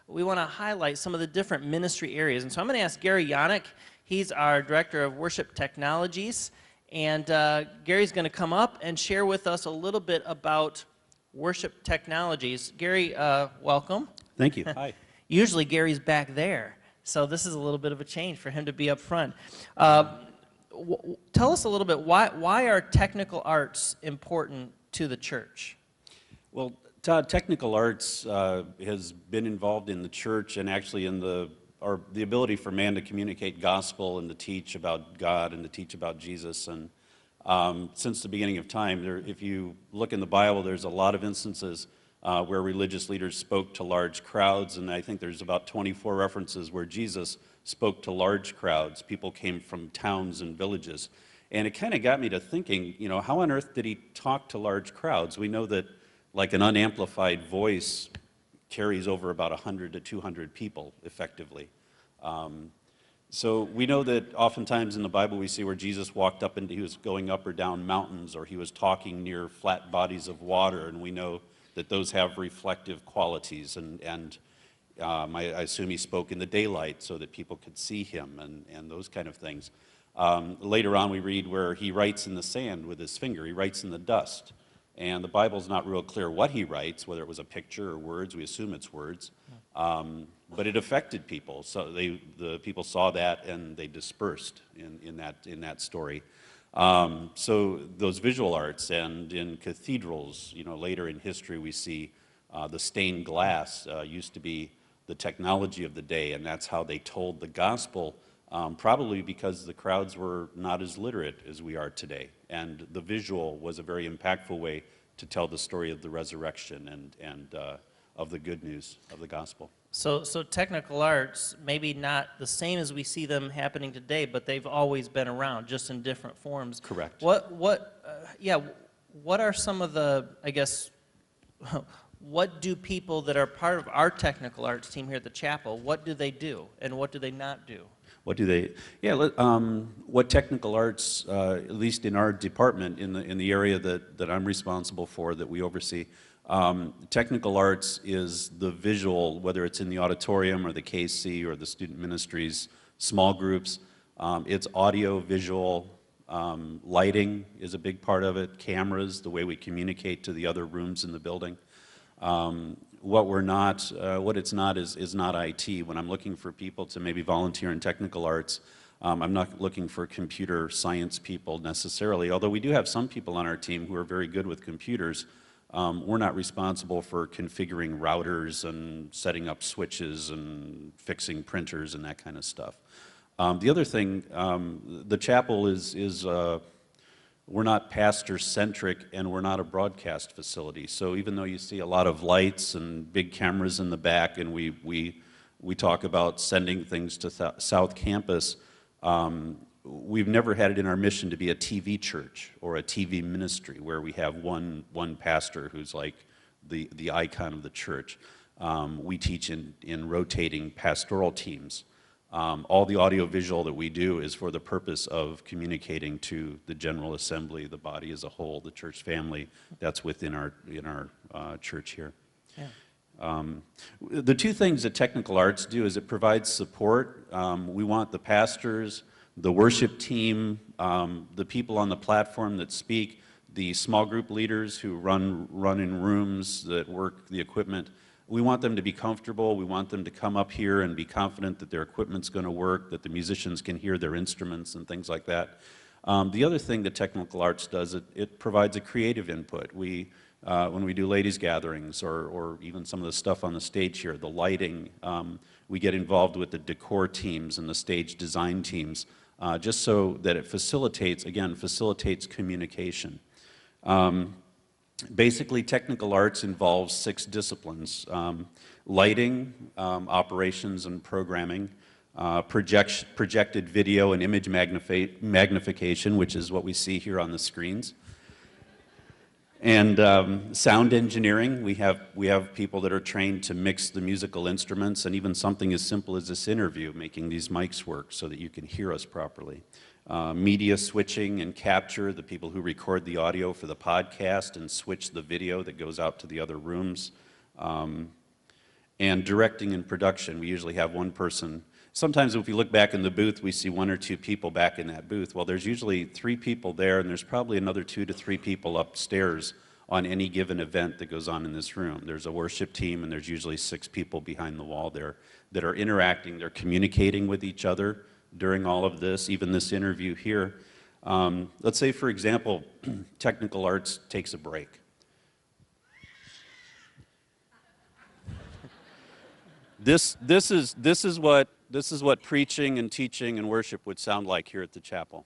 we want to highlight some of the different ministry areas. And so I'm going to ask GaryYonek. He's our Director of Worship Technologies. And Gary's going to come up and share with us a little bit about worship technologies. Gary, welcome. Thank you. Hi. Usually Gary's back there, so this is a little bit of a change for him to be up front. Tell us a little bit, why are technical arts important to the church? Well, Todd, technical arts has been involved in the church and actually in the ability for man to communicate gospel and to teach about God and to teach about Jesus. And since the beginning of time, if you look in the Bible, there's a lot of instances where religious leaders spoke to large crowds, and I think there's about 24 references where Jesus spoke to large crowds. People came from towns and villages. And it kind of got me to thinking, you know, how on earth did he talk to large crowds? We know that like an unamplified voice carries over about 100 to 200 people effectively. So we know that oftentimes in the Bible we see where Jesus walked up and he was going up or down mountains, or he was talking near flat bodies of water, and we know that those have reflective qualities, and I assume he spoke in the daylight so that people could see him and those kind of things. Later on we read where he writes in the sand with his finger, he writes in the dust, and the Bible's not real clear what he writes, whether it was a picture or words. We assume it's words. But it affected people, so the people saw that and they dispersed in that story. So those visual arts, and in cathedrals, you know, later in history we see the stained glass used to be the technology of the day, and that's how they told the gospel, probably because the crowds were not as literate as we are today, and the visual was a very impactful way to tell the story of the resurrection and of the good news of the gospel. So technical arts, maybe not the same as we see them happening today, but they've always been around, just in different forms. Correct. What are some of the, I guess, what do people that are part of our technical arts team here at the chapel, what do they do, and what do they not do? What do they? Yeah. What technical arts, at least in our department, in the area that I'm responsible for, that we oversee. Technical arts is the visual, whether it's in the auditorium or the KC or the student ministries, small groups. It's audio, visual, lighting is a big part of it, cameras, the way we communicate to the other rooms in the building. What it's not is not IT. When I'm looking for people to maybe volunteer in technical arts, I'm not looking for computer science people necessarily, although we do have some people on our team who are very good with computers. We're not responsible for configuring routers and setting up switches and fixing printers and that kind of stuff. The other thing, the chapel is we're not pastor-centric, and we're not a broadcast facility. So even though you see a lot of lights and big cameras in the back, and we talk about sending things to South Campus, we've never had it in our mission to be a TV church or a TV ministry where we have one pastor who's like the icon of the church. We teach in rotating pastoral teams. All the audiovisual that we do is for the purpose of communicating to the General Assembly, the body as a whole, the church family that's within our church here. Yeah. The two things that technical arts do is it provides support. We want the pastors, the worship team, the people on the platform that speak, the small group leaders who run in rooms, that work the equipment. We want them to be comfortable. We want them to come up here and be confident that their equipment's going to work, that the musicians can hear their instruments and things like that. The other thing that technical arts does, it provides a creative input. When we do ladies' gatherings or even some of the stuff on the stage here, the lighting, we get involved with the decor teams and the stage design teams, just so that it facilitates communication. Basically, technical arts involves 6 disciplines: lighting, operations and programming, projected video and image magnification, which is what we see here on the screens, and sound engineering. We have people that are trained to mix the musical instruments, and even something as simple as this interview, making these mics work so that you can hear us properly. Media switching and capture, the people who record the audio for the podcast and switch the video that goes out to the other rooms. And directing and production, we usually have one person. Sometimes if we look back in the booth, we see 1 or 2 people back in that booth. Well, there's usually 3 people there, and there's probably another 2 to 3 people upstairs on any given event that goes on in this room. There's a worship team, and there's usually 6 people behind the wall there that are interacting. They're communicating with each other during all of this, even this interview here. Let's say, for example, technical arts takes a break. This is what preaching and teaching and worship would sound like here at the chapel.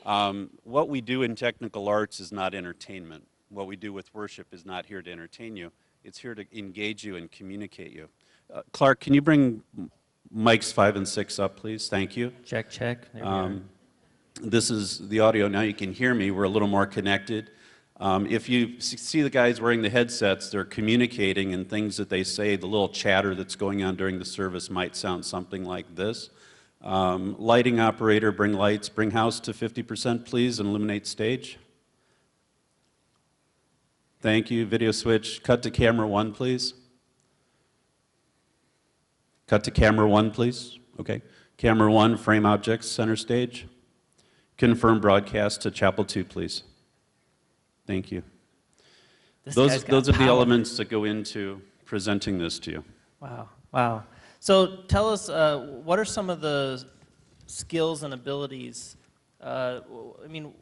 What we do in technical arts is not entertainment. What we do with worship is not here to entertain you. It's here to engage you and communicate you. Clark, can you bring mics 5 and 6 up, please? Thank you. Check, check. There we are. This is the audio. Now you can hear me. We're a little more connected. If you see the guys wearing the headsets, they're communicating, and things that they say, the little chatter that's going on during the service might sound something like this. Lighting operator, bring lights. Bring house to 50%, please, and illuminate stage. Thank you. Video switch. Cut to camera 1, please. Cut to camera 1, please. Okay. Camera 1, frame objects, center stage. Confirm broadcast to chapel 2, please. Thank you. Those are the elements that go into presenting this to you. Wow, wow. So tell us, what are some of the skills and abilities? I mean,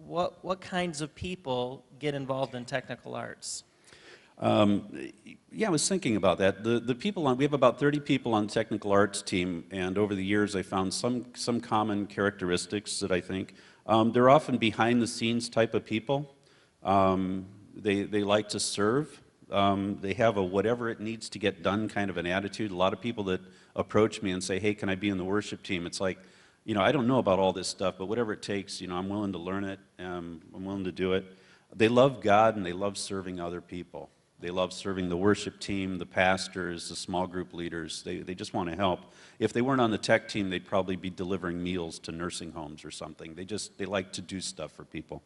what kinds of people get involved in technical arts? Yeah, I was thinking about that. The people we have about 30 people on the technical arts team, and over the years I found some common characteristics that I think. They're often behind the scenes type of people. They like to serve. They have a whatever it needs to get done kind of an attitude. A lot of people that approach me and say, hey, can I be in the worship team? It's like, I don't know about all this stuff, but whatever it takes, I'm willing to learn it. I'm willing to do it. They love God and they love serving other people. They love serving the worship team, the pastors, the small group leaders. They just want to help. If they weren't on the tech team, they'd probably be delivering meals to nursing homes or something. They like to do stuff for people.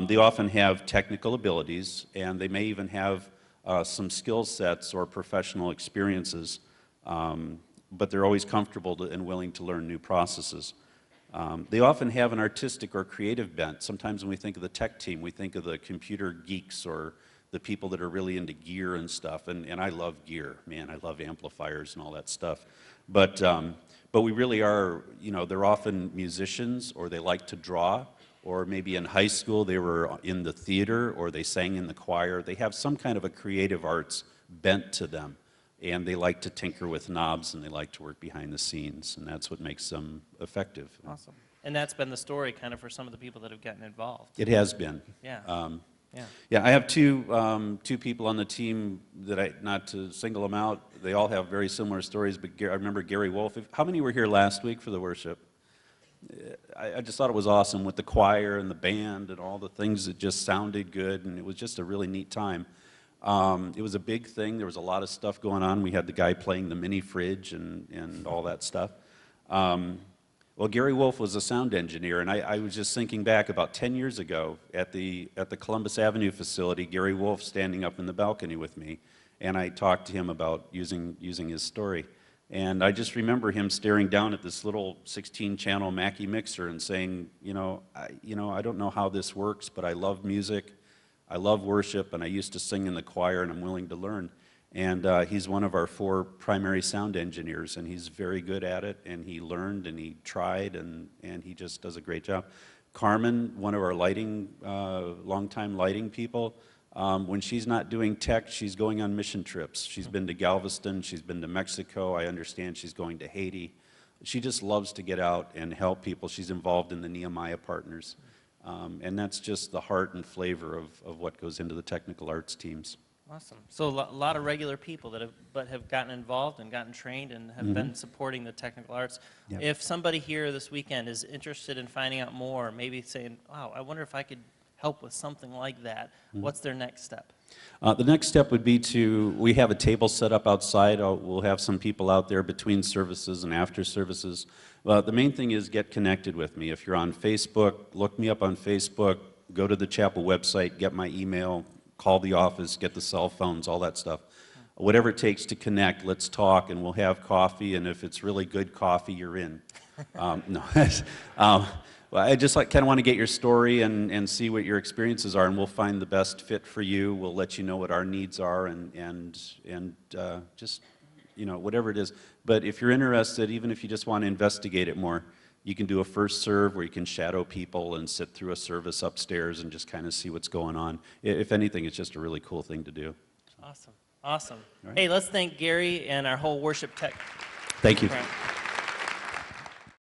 They often have technical abilities, and they may even have some skill sets or professional experiences, but they're always comfortable and willing to learn new processes. They often have an artistic or creative bent. Sometimes when we think of the tech team, we think of the computer geeks or the people that are really into gear and stuff, and I love gear, man. I love amplifiers and all that stuff. But we really are, they're often musicians, or they like to draw, or maybe in high school they were in the theater, or they sang in the choir. They have some kind of a creative arts bent to them, and they like to tinker with knobs, and they like to work behind the scenes, and that's what makes them effective. Awesome. And that's been the story kind of for some of the people that have gotten involved. It has been. Yeah. Yeah, I have two people on the team that not to single them out, they all have very similar stories, but I remember Gary Wolf. How many were here last week for the worship? I just thought it was awesome with the choir and the band and all the things that just sounded good, and it was just a really neat time. It was a big thing. There was a lot of stuff going on. We had the guy playing the mini fridge and all that stuff. Well, Gary Wolf was a sound engineer, and I was just thinking back about 10 years ago at the Columbus Avenue facility, Gary Wolf standing up in the balcony with me, and I talked to him about using his story. And I just remember him staring down at this little 16-channel Mackie mixer and saying, I don't know how this works, but I love music, I love worship, and I used to sing in the choir, and I'm willing to learn. And he's one of our 4 primary sound engineers, and he's very good at it, and he learned, and he tried, and he just does a great job. Carmen, one of our longtime lighting people, when she's not doing tech, she's going on mission trips. She's been to Galveston, she's been to Mexico, I understand she's going to Haiti. She just loves to get out and help people. She's involved in the Nehemiah Partners. And that's just the heart and flavor of what goes into the technical arts teams. Awesome. So a lot of regular people that have gotten involved and gotten trained and have been supporting the technical arts. Yep. If somebody here this weekend is interested in finding out more, maybe saying, wow, I wonder if I could help with something like that, what's their next step? The next step would be we have a table set up outside. We'll have some people out there between services and after services. The main thing is get connected with me. If you're on Facebook, look me up on Facebook, go to the chapel website, get my email, call the office, get the cell phones, all that stuff. whatever it takes to connect, let's talk, and we'll have coffee, and if it's really good coffee, you're in. No. Well, I just kind of want to get your story and see what your experiences are, and we'll find the best fit for you. We'll let you know what our needs are, and just, you know, whatever it is. But if you're interested, even if you just want to investigate it more, you can do a first serve where you can shadow people and sit through a service upstairs and just kind of see what's going on. If anything, it's just a really cool thing to do. Awesome. Awesome. Right. Hey, let's thank Gary and our whole worship tech. Thank you.